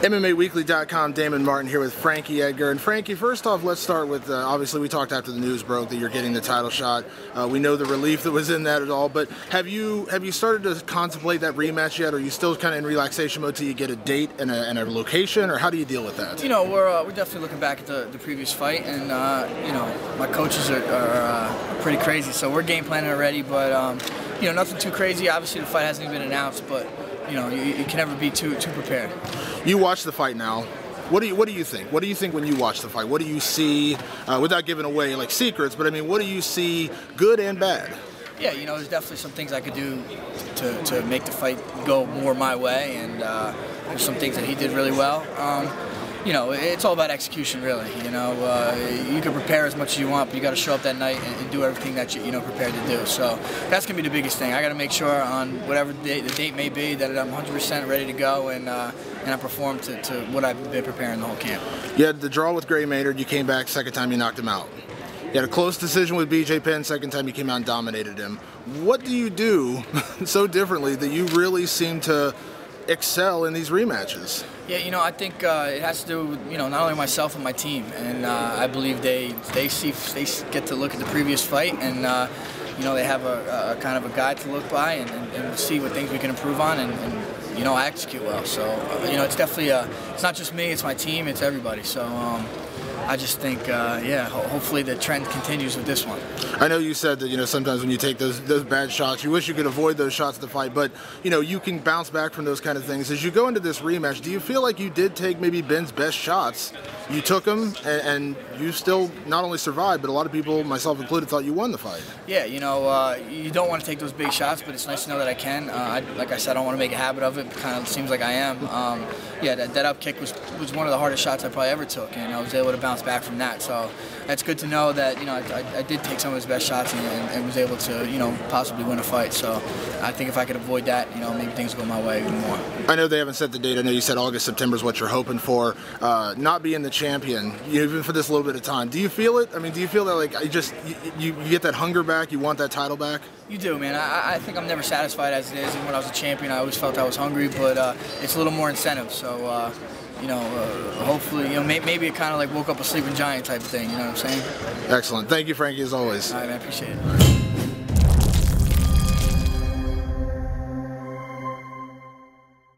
MMAWeekly.com, Damon Martin here with Frankie Edgar. And Frankie, first off, let's start with, obviously we talked after the news broke that you're getting the title shot. We know the relief that was in that at all, but have you started to contemplate that rematch yet, or are you still kind of in relaxation mode till you get a date and a location, or how do you deal with that? You know, we're definitely looking back at the previous fight, and you know, my coaches are pretty crazy, so we're game planning already, but you know, nothing too crazy. Obviously the fight hasn't even been announced, but you know, you can never be too prepared. You watch the fight now. What do you think? What do you think when you watch the fight? What do you see, without giving away like secrets, but I mean, what do you see, good and bad? Yeah, you know, there's definitely some things I could do to make the fight go more my way, and there's some things that he did really well. You know, it's all about execution, really. You know, you can prepare as much as you want, but you got to show up that night and do everything that you know prepared to do. So that's gonna be the biggest thing. I got to make sure on whatever the date may be that I'm 100% ready to go and I perform to what I've been preparing the whole camp. You had the draw with Gray Maynard. You came back second time you knocked him out. You had a close decision with Penn, second time you came out and dominated him. What do you do so differently that you really seem to excel in these rematches? Yeah, you know, I think it has to do with, you know, not only myself and my team, and I believe they get to look at the previous fight, and you know, they have a kind of a guide to look by and see what things we can improve on, and you know, I execute well. So you know, it's definitely it's not just me, it's my team, it's everybody. So I just think, yeah, hopefully the trend continues with this one. I know you said that, you know, sometimes when you take those bad shots, you wish you could avoid those shots in the fight, but, you know, you can bounce back from those kind of things. As you go into this rematch, do you feel like you did take maybe Ben's best shots? You took them, and you still not only survived, but a lot of people, myself included, thought you won the fight. Yeah, you know, you don't want to take those big shots, but it's nice to know that I can. Like I said, I don't want to make a habit of it. It kind of seems like I am. Yeah, that up kick was one of the hardest shots I probably ever took, and I was able to bounce back from that. So that's good to know that, you know, I did take some of his best shots and was able to, you know, possibly win a fight. So I think if I could avoid that, you know, maybe things go my way even more. I know they haven't set the date. I know you said August, September is what you're hoping for. Not being the champion, even for this little bit of time, do you feel it? I mean, do you feel that, like, you get that hunger back, you want that title back? You do, man. I think I'm never satisfied as it is, and when I was a champion I always felt I was hungry, but it's a little more incentive, so you know, hopefully, you know, maybe it kind of like woke up a sleeping giant type of thing, you know what I'm saying? Excellent. Thank you, Frankie, as always. All right, man, appreciate it.